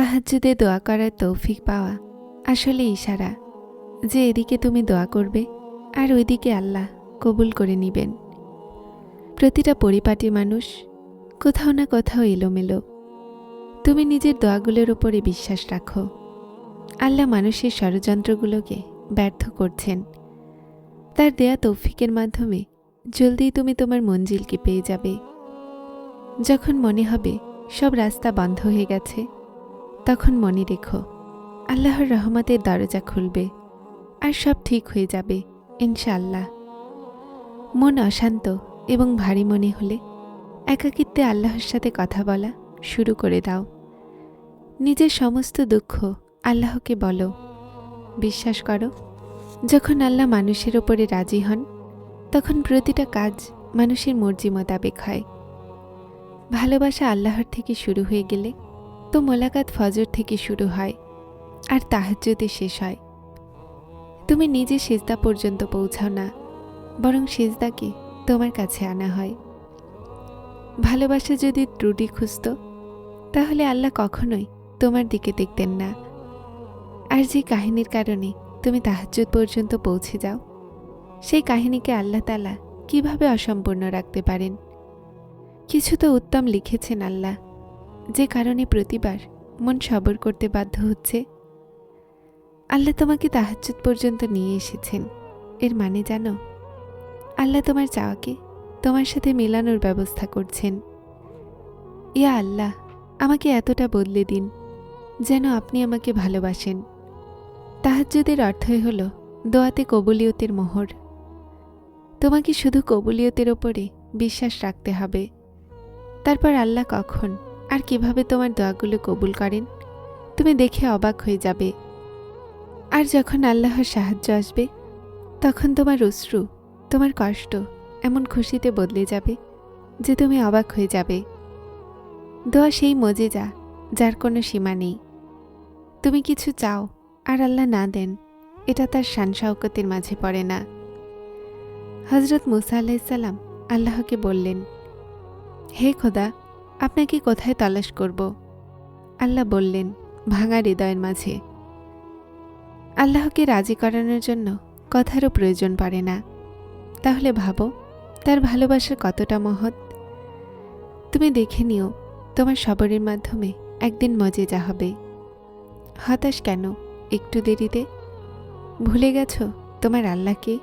তাহাজ্জুদে দোয়া করার তৌফিক পাওয়া আসলে ইশারা যে এদিকে তুমি দোয়া করবে আর ওইদিকে আল্লাহ কবুল করে নিবেন। প্রতিটা পরিপাটি মানুষ কোথাও না কোথাও এলোমেলো। তুমি নিজের দোয়াগুলোর ওপরে বিশ্বাস রাখো। আল্লাহ মানুষের ষড়যন্ত্রগুলোকে ব্যর্থ করছেন। তার দেয়া তৌফিকের মাধ্যমে জলদি তুমি তোমার মঞ্জিলকে পেয়ে যাবে। যখন মনে হবে সব রাস্তা বন্ধ হয়ে গেছে, তখন মনে রেখো আল্লাহর রহমতের দরজা খুলবে আর সব ঠিক হয়ে যাবে ইনশাআল্লাহ। মন অশান্ত এবং ভারী মনে হলে একাকিত্বে আল্লাহর সাথে কথা বলা শুরু করে দাও। নিজের সমস্ত দুঃখ আল্লাহকে বলো। বিশ্বাস করো, যখন আল্লাহ মানুষের ওপরে রাজি হন, তখন প্রতিটা কাজ মানুষের মর্জি মোতাবেক হয়। ভালোবাসা আল্লাহর থেকে শুরু হয়ে গেলে তো মোলাকাত ফজর থেকে শুরু হয় আর তাহাজ্জুদে শেষ হয়। তুমি নিজে সিজদা পর্যন্ত পৌঁছাও না, বরং সিজদাকে তোমার কাছে আনা হয়। ভালোবাসা যদি ত্রুটি খুঁজত, তাহলে আল্লাহ কখনোই তোমার দিকে দেখতেন না। আর যে কাহিনীর কারণে তুমি তাহাজ্জুদ পর্যন্ত পৌঁছে যাও, সেই কাহিনীকে আল্লাহ তাআলা কিভাবে অসম্পূর্ণ রাখতে পারেন? কিছু তো উত্তম লিখেছেন আল্লাহ, যে কারণে প্রতিবার মন সবর করতে বাধ্য হচ্ছে। আল্লাহ তোমাকে তাহাজ্জুদ পর্যন্ত নিয়ে এসেছেন, এর মানে জানো? আল্লাহ তোমার চাওয়াকে তোমার সাথে মেলানোর ব্যবস্থা করছেন। ইয়া আল্লাহ, আমাকে এতটা বদলে দিন যেন আপনি আমাকে ভালোবাসেন। তাহাজ্জুদের অর্থই হল দোয়াতে কবুলিয়তের মোহর। তোমাকে শুধু কবুলিয়তের ওপরে বিশ্বাস রাখতে হবে। তারপর আল্লাহ কখন আর কিভাবে তোমার দোয়াগুলো কবুল করেন তুমি দেখে অবাক হয়ে যাবে। আর যখন আল্লাহর সাহায্য আসবে, তখন তোমার অশ্রু, তোমার কষ্ট এমন খুশিতে বদলে যাবে যে তুমি অবাক হয়ে যাবে। দোয়া সেই মজেজা যার কোনো সীমা নেই। তুমি কিছু চাও আর আল্লাহ না দেন, এটা তার শান শওকতের মাঝে পড়ে না। হযরত মুসা আলাইহিস সালাম আল্লাহকে বললেন, হে খোদা, আপনাকে কোথায় তালাশ করব? আল্লাহ বললেন, ভাঙা হৃদয়ের মাঝে। আল্লাহকে রাজি করানোর জন্য কথারও প্রয়োজন পড়ে না। তাহলে ভাবো তার ভালোবাসা কতটা মহৎ। তুমি দেখে নিও তোমার সবরের মাধ্যমে একদিন মজেজা হবে। হতাশ কেন একটু দেরিতে? ভুলে গেছো তোমার আল্লাহকে?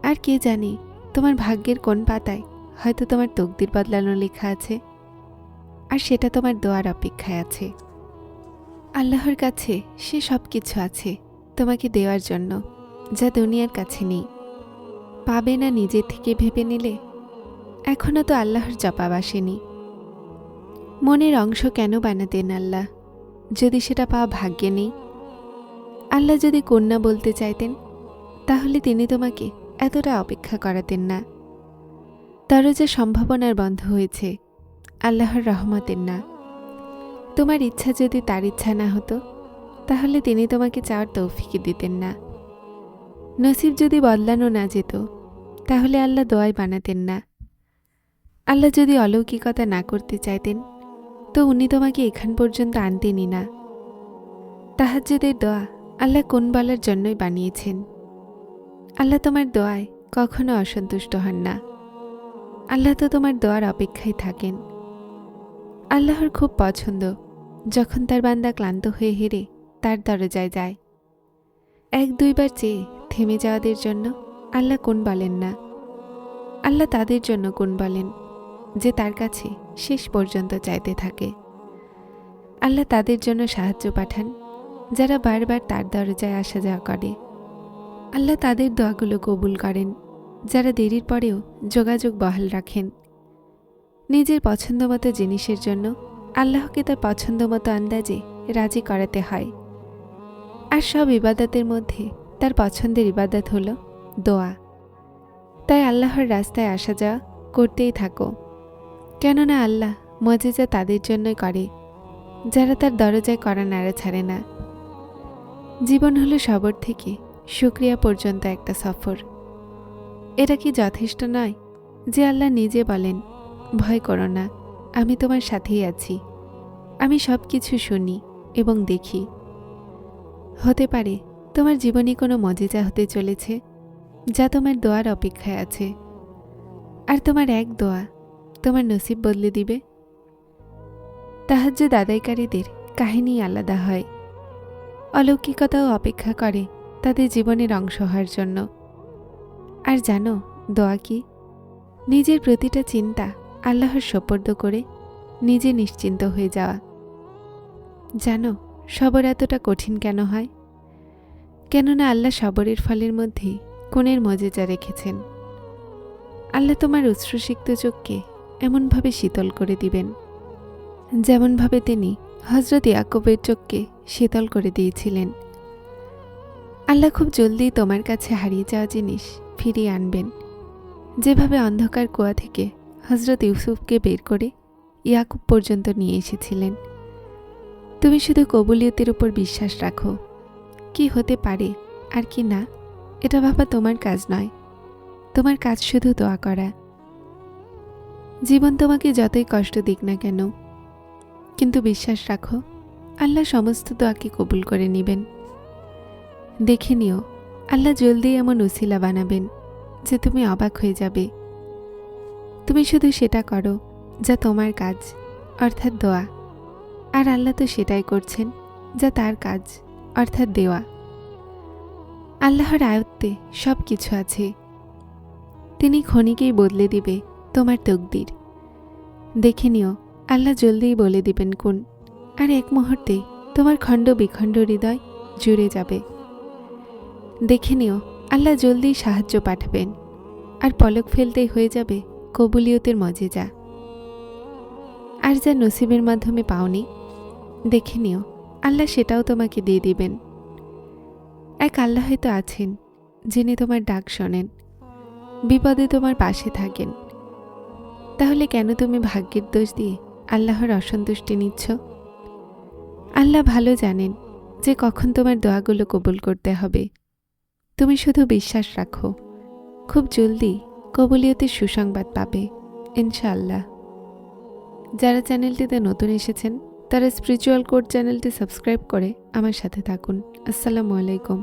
আর কে জানে তোমার ভাগ্যের কোন পাতায় হয়তো তোমার তকদির বদলানো লেখা আছে, আর সেটা তোমার দোয়ার অপেক্ষায় আছে। আল্লাহর কাছে সে সব কিছু আছে তোমাকে দেওয়ার জন্য, যা দুনিয়ার কাছে নেই। পাবে না নিজে থেকে ভেবে নিলে? এখনো তো আল্লাহর জবাব আসেনি। মনের অংশ কেন বানাতেন আল্লাহ, যদি সেটা পাওয়া ভাগ্যে নেই? আল্লাহ যদি কন্যা বলতে চাইতেন, তাহলে তিনি তোমাকে এতটা অপেক্ষা করাতেন না। দরজা সম্ভাবনার বন্ধ হয়েছে, আল্লাহর রহমতের না। তোমার ইচ্ছা যদি তার ইচ্ছা না হতো, তাহলে তিনি তোমাকে চাওয়ার তৌফিক দিতেন না। নসিব যদি বদলানো না যেত, তাহলে আল্লাহ দোয়াই বানাতেন না। আল্লাহ যদি অলৌকিকতা না করতে চাইতেন, তো উনি তোমাকে এখান পর্যন্ত আনতেনই না। তাহাজ্জুদের দোয়া আল্লাহ কোন বলার জন্যই বানিয়েছেন। আল্লাহ তোমার দোয়ায় কখনো অসন্তুষ্ট হন না। আল্লাহ তো তোমার দোয়ার অপেক্ষায় থাকেন। আল্লাহর খুব পছন্দ যখন তার বান্দা ক্লান্ত হয়ে হেরে তার দরজায় যায়। এক দুইবার চেয়ে থেমে যাওয়াদের জন্য আল্লাহ কোন বলেন না। আল্লাহ তাদের জন্য কোন বলেন যে তার কাছে শেষ পর্যন্ত চাইতে থাকে। আল্লাহ তাদের জন্য সাহায্য পাঠান যারা বারবার তার দরজায় আসা যাওয়া করে। আল্লাহ তাদের দোয়াগুলো কবুল করেন যারা দেরির পরেও যোগাযোগ বহাল রাখেন। নিজের পছন্দমতো জিনিসের জন্য আল্লাহকে তার পছন্দমতো আন্দাজে রাজি করাতে হয়। আর সব ইবাদতের মধ্যে তার পছন্দের ইবাদত হল দোয়া। তাই আল্লাহর রাস্তায় আসা যাওয়া করতেই থাকো, কেননা আল্লাহ মজেজা তাদের জন্যই করে যারা তার দরজায় করা নাড়া ছাড়ে না। জীবন হলো সবর থেকে শুকরিয়া পর্যন্ত একটা সফর। এটা কি যথেষ্ট নয় যে আল্লাহ নিজে বলেন, ভয় করো না, আমি তোমার সাথেই আছি, আমি সব কিছু শুনি এবং দেখি। হতে পারে তোমার জীবনে কোনো মজিজা হতে চলেছে, যা তোমার দোয়ার অপেক্ষায় আছে। আর তোমার এক দোয়া তোমার নসিব বদলে দিবে। তাহাজ্জুদ আদায়কারীদের কাহিনী আলাদা হয়। অলৌকিকতাও অপেক্ষা করে তাদের জীবনের অংশ হওয়ার জন্য। আর জানো দোয়া কি? নিজের প্রতিটা চিন্তা আল্লাহর সোপর্দ করে নিজে নিশ্চিন্ত হয়ে যাওয়া। জানো সবর এতটা কঠিন কেন হয়? কেননা আল্লাহ সবরের ফলের মধ্যে কোণের মজেজা রেখেছেন। আল্লাহ তোমার অশ্রুসিক্ত চোখকে এমনভাবে শীতল করে দিবেন, যেমনভাবে তিনি হজরত ইয়াকুবের চোখকে শীতল করে দিয়েছিলেন। আল্লাহ খুব জলদি তোমার কাছে হারিয়ে যাওয়া জিনিস ফিরিয়ে আনবেন, যেভাবে অন্ধকার কুয়া থেকে হজরত ইউসুফকে বের করে ইয়াকুব পর্যন্ত নিয়ে এসেছিলেন। তুমি শুধু কবুলিয়তের উপর বিশ্বাস রাখো। কি হতে পারে আর কি না, এটা ভাবা তোমার কাজ নয়। তোমার কাজ শুধু দোয়া করা। জীবন তোমাকে যতই কষ্ট দিক না কেন, কিন্তু বিশ্বাস রাখো আল্লাহ সমস্ত দোয়াকে কবুল করে নেবেন। দেখে নিও আল্লাহ জলদি এমন উসিলা বানাবেন যে তুমি অবাক হয়ে যাবে। তুমি শুধু সেটা করো যা তোমার কাজ, অর্থাৎ দোয়া। আর আল্লাহ তো সেটাই করছেন যা তার কাজ, অর্থাৎ দেওয়া। আল্লাহর আয়ত্তে সব কিছু আছে। তিনি ক্ষণিকেই বদলে দিবে তোমার তকদির। দেখে নিও আল্লাহ জলদিই বলে দিবেন কোন, আর এক মুহূর্তে তোমার খণ্ড বিখণ্ড হৃদয় জুড়ে যাবে। দেখে নিও আল্লাহ জলদিই সাহায্য পাঠাবেন, আর পলক ফেলতেই হয়ে যাবে কবুলিয়তের মজেজা। আর যা নসিবের মাধ্যমে পাওনি, দেখে নিও আল্লাহ সেটাও তোমাকে দিয়ে দিবেন। এক আল্লাহ হয়তো আছেন যিনি তোমার ডাক শোনেন, বিপদে তোমার পাশে থাকেন। তাহলে কেন তুমি ভাগ্যের দোষ দিয়ে আল্লাহর অসন্তুষ্টি নিচ্ছ? আল্লাহ ভালো জানেন যে কখন তোমার দোয়াগুলো কবুল করতে হবে। তুমি শুধু বিশ্বাস রাখো, খুব জলদি কবুলিয়তের সুসংবাদ পাবে ইনশাআল্লাহ। যারা চ্যানেলটিতে নতুন এসেছেন তারা স্পিরিচুয়াল কোড চ্যানেলটি সাবস্ক্রাইব করে আমার সাথে থাকুন। আসসালামু আলাইকুম।